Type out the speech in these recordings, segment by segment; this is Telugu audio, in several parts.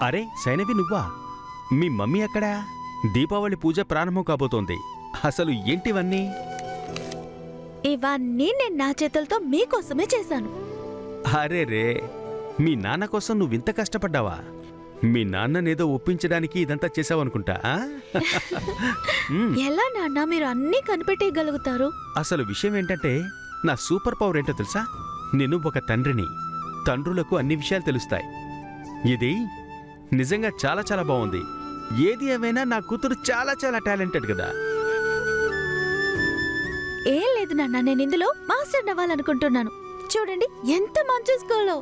అరే సైనవి, నువ్వా? మీ మమ్మీ ఎక్కడా? దీపావళి పూజ ప్రారంభం కాబోతోంది. అసలు ఏంటివన్నీ? ఇవన్నీ నేను నా చేతులతో మీకోసమే చేశాను. అరే రే, మీ నాన్న కోసం నువ్వింత కష్టపడ్డావా? మీ నాన్ననేదో ఒప్పించడానికి ఇదంతా చేసావనుకుంటా. ఎలా నాన్న మీరు అన్నీ కనిపెట్టేయగలుగుతారు? అసలు విషయం ఏంటంటే, నా సూపర్ పవర్ ఏంటో తెలుసా? నేను ఒక తండ్రిని. తండ్రులకు అన్ని విషయాలు తెలుస్తాయి. ఇది నిజంగా చాలా చాలా బాగుంది. ఏది ఏమైనా నా కూతురు చాలా చాలా టాలెంటెడ్ కదా. ఏం లేదు నాన్న, నేను ఇందులో మాస్టర్ అవ్వాలనుకుంటున్నాను. చూడండి ఎంత మంచి స్కూల్లో.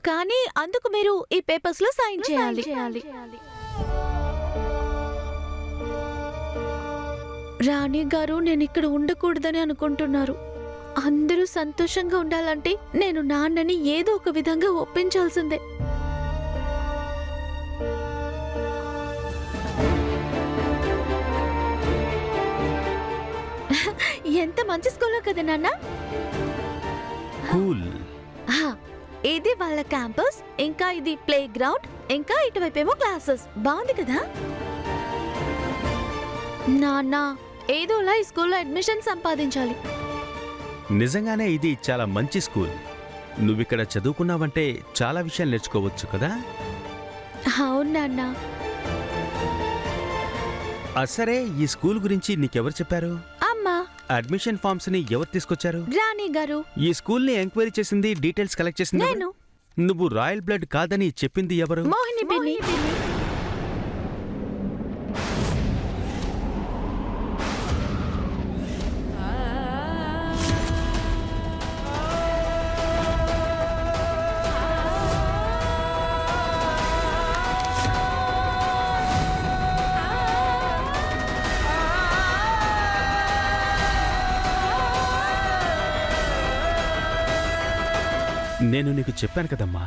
కానీ అందుకు మీరు ఈ పేపర్స్ లో సైన్ చేయాలి. రాణి గారు నేను ఇక్కడ ఉండకూడదని అనుకుంటున్నారు. అందరూ సంతోషంగా ఉండాలంటే నేను నాన్నని ఏదో ఒక విధంగా ఒప్పించాల్సిందే. ఎంత మంచి స్కూల్లో కదా నాన్న. కూల్. ఇది వాళ్ళ క్యాంపస్, ఇంకా ఇది ప్లే గ్రౌండ్, ఇంకా ఇటువైపేమో క్లాసెస్. బాగుంది కదా నాన్న? ఏదోలా ఈ స్కూల్లో అడ్మిషన్ సంపాదించాలి. నిజంగానే ఇది చాలా మంచి స్కూల్. నువ్విక్కడ చదువుకున్నావంటే చాలా విషయాలు నేర్చుకోవచ్చు కదా. అవును నాన్న. సరే, ఈ స్కూల్ గురించి నీకెవరు చెప్పారు? అమ్మా. అడ్మిషన్ ఫామ్స్ ని ఎవరు తీసుకొచ్చారు? రాణి గారు. ఈ స్కూల్ ని ఎంక్వైరీ చేసింది, డీటెయిల్స్ కలెక్ట్ చేసింది నేను. నువ్వు రాయల్ బ్లడ్ కాదని చెప్పింది ఎవరు? మోహిని పిన్ని. నేను నీకు చెప్పాను కదమ్మా,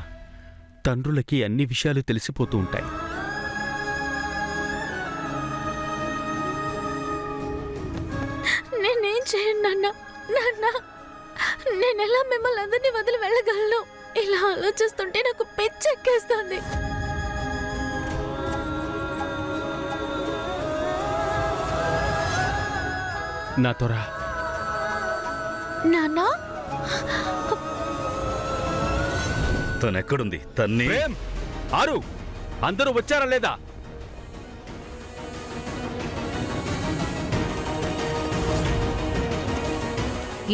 తండ్రులకి అన్ని విషయాలు తెలిసిపోతూ ఉంటాయి. నేనేం చేయను నాన్న. నాన్న, నేనెలా మిమ్మల్ని అందరినీ వదిలి వెళ్ళగలను? ఇలా ఆలోచిస్తుంటే నాకు పిచ్చెక్కేస్తుంది. నాతో రా. నాన్న, తనెక్కడుంది? తన్ని ప్రేమ్, ఆరు, అందరూ వచ్చారా లేదా?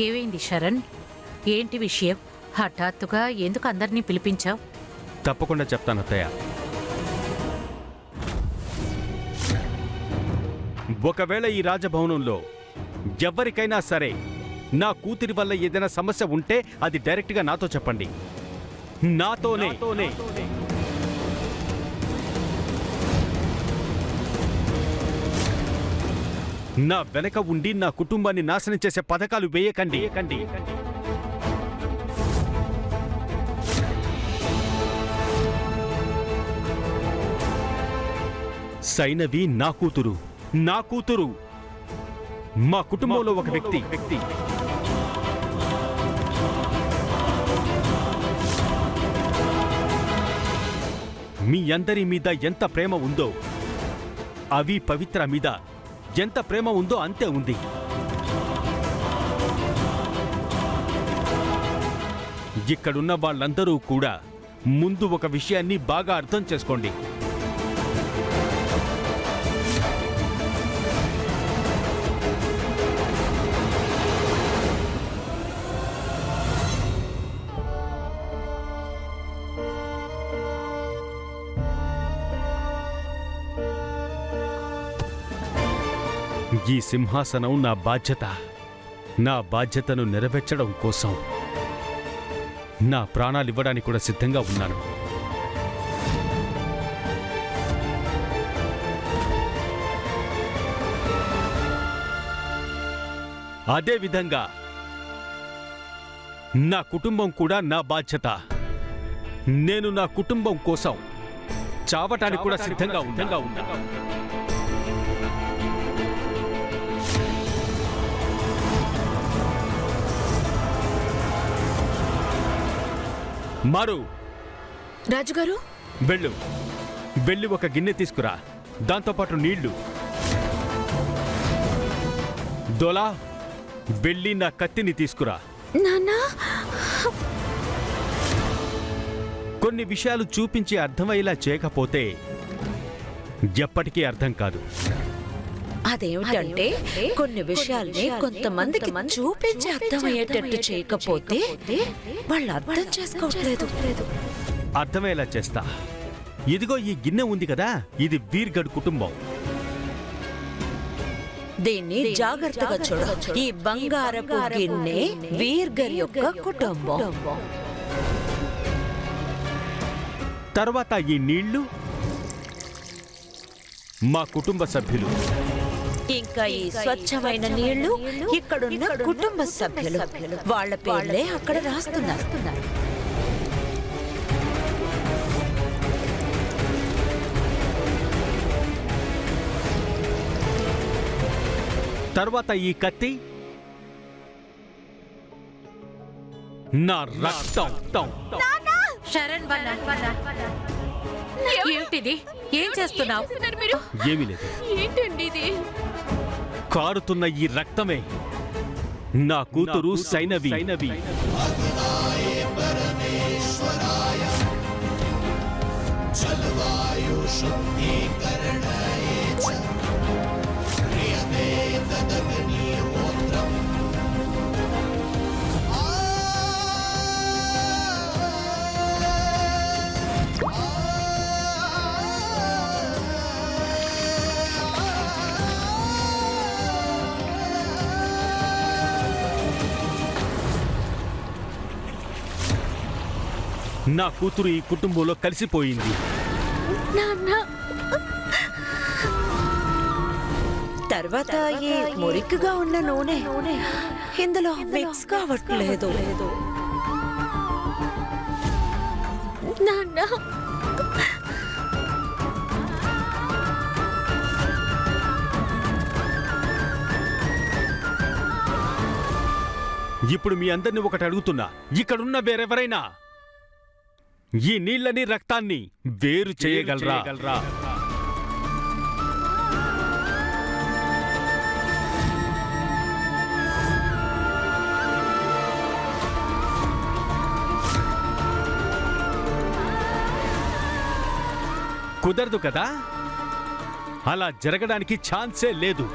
ఏమైంది శరణ్? ఏంటి విషయం? హఠాత్తుగా ఎందుకు అందరినీ పిలిపించావు? తప్పకుండా చెప్తాను అత్తయ్య. ఒకవేళ ఈ రాజభవనంలో ఎవరికైనా సరే నా కూతురి వల్ల ఏదైనా సమస్య ఉంటే అది డైరెక్ట్గా నాతో చెప్పండి. నాతోనే. నా వెనక ఉండి నా కుటుంబాన్ని నాశనం చేసే పథకాలు వేయకండి. సైనవి నా కూతురు. మా కుటుంబంలో ఒక వ్యక్తి. మీ అందరి మీద ఎంత ప్రేమ ఉందో, అవి పవిత్ర మీద ఎంత ప్రేమ ఉందో అంతే ఉంది. ఇక్కడున్న వాళ్ళందరూ కూడా ముందు ఒక విషయాన్ని బాగా అర్థం చేసుకోండి. ఈ సింహాసనం నా బాధ్యత. నా బాధ్యతను నెరవేర్చడం కోసం నా ప్రాణాలివ్వడానికి కూడా సిద్ధంగా ఉన్నాను. అదేవిధంగా నా కుటుంబం కూడా నా బాధ్యత. నేను నా కుటుంబం కోసం చావటానికి కూడా సిద్ధంగా ఉన్నాను. రాజుగారు, వెళ్ళు, వెళ్ళి ఒక గిన్నె తీసుకురా, దాంతోపాటు నీళ్లు. దోలా, వెళ్ళి నా కత్తిని తీసుకురా. నాన్నా, కొన్ని విషయాలు చూపించి అర్థమయ్యేలా చేయకపోతే ఎప్పటికీ అర్థం కాదు. అదేమిటంటే కొన్ని విషయాల్ని కొంతమందికి చూపించి అర్థమయ్యేటట్టు చేయకపోతే వాళ్ళు అర్థం చేసుకోవట్లేదు. అర్థమయ్యేలా చేస్తా. ఇదిగో ఈ గిన్నె ఉంది కదా, ఇది వీర్గఢ్ కుటుంబం. దీన్ని జాగ్రత్తగా చూడు. ఈ బంగారపు గిన్నె వీర్గర్ యొక్క కుటుంబం. తర్వాత ఈ నీళ్లు మా కుటుంబ సభ్యులు. ఇంకా ఈ స్వచ్ఛమైన నీళ్లు ఇక్కడున్న కుటుంబ సభ్యులు. వాళ్ళ పేర్లే అక్కడ రాస్తున్నారు. తర్వాత ఈ కత్తి నా రక్తం. శరణ్ ఏమిటిది? ఏం చేస్తున్నావు? ఏమీ లేదు. ఏంటండి ఇది? కారుతున్న ఈ రక్తమే నా కూతురు సైనవి. నా కూతురు ఈ కుటుంబంలో కలిసిపోయింది. నాన్నా, తర్వాత ఈ మురికిగా ఉన్న నూనె ఇందులో మిక్స్ కావట్లేదు. నాన్నా, ఇప్పుడు మీ అందరిని ఒకటి అడుగుతున్నా, ఇక్కడున్న వేరెవరైనా ఈ నీళ్ళని రక్తాన్ని వేరు చేయగలరా? కుదరదు కదా? అలా జరగడానికి ఛాన్సే లేదు.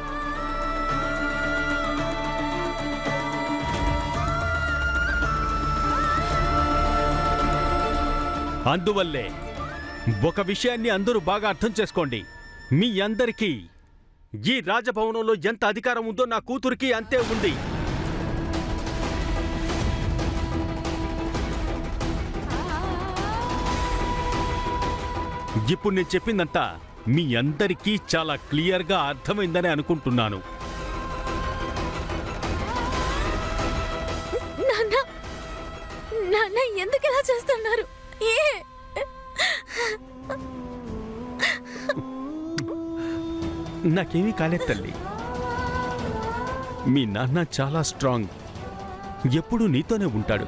అందువల్లే ఒక విషయాన్ని అందరూ బాగా అర్థం చేసుకోండి. మీ అందరికీ ఈ రాజభవనంలో ఎంత అధికారం ఉందో నా కూతురికి అంతే ఉంది. ఇప్పుడు నేను చెప్పిందంతా మీ అందరికీ చాలా క్లియర్గా అర్థమైందని అనుకుంటున్నాను. నాన్నా, నాన్న ఎందుకు ఇలా చేస్తున్నారు? నాకేమీ కాలేదు తల్లి. మీ నాన్న చాలా స్ట్రాంగ్, ఎప్పుడూ నీతోనే ఉంటాడు.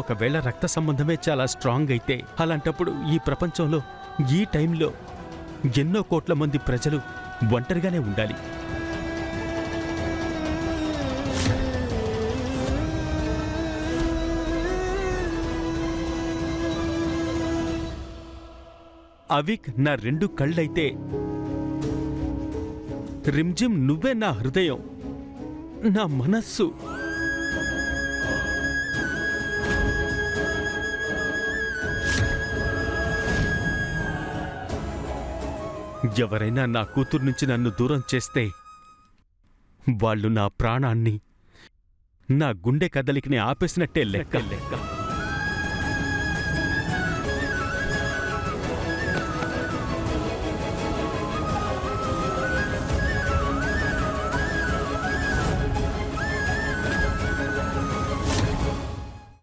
ఒకవేళ రక్త సంబంధమే చాలా స్ట్రాంగ్ అయితే, అలాంటప్పుడు ఈ ప్రపంచంలో ఈ టైంలో ఎన్నో కోట్ల మంది ప్రజలు ఒంటరిగానే ఉండాలి. అవిక్ నా రెండు కళ్ళైతే, రిమ్జిమ్ నువ్వే నా హృదయం, నా మనస్సు. ఎవరైనా నా కూతురు నుంచి నన్ను దూరం చేస్తే వాళ్ళు నా ప్రాణాన్ని, నా గుండె కదలికని ఆపేసినట్టే లెక్క.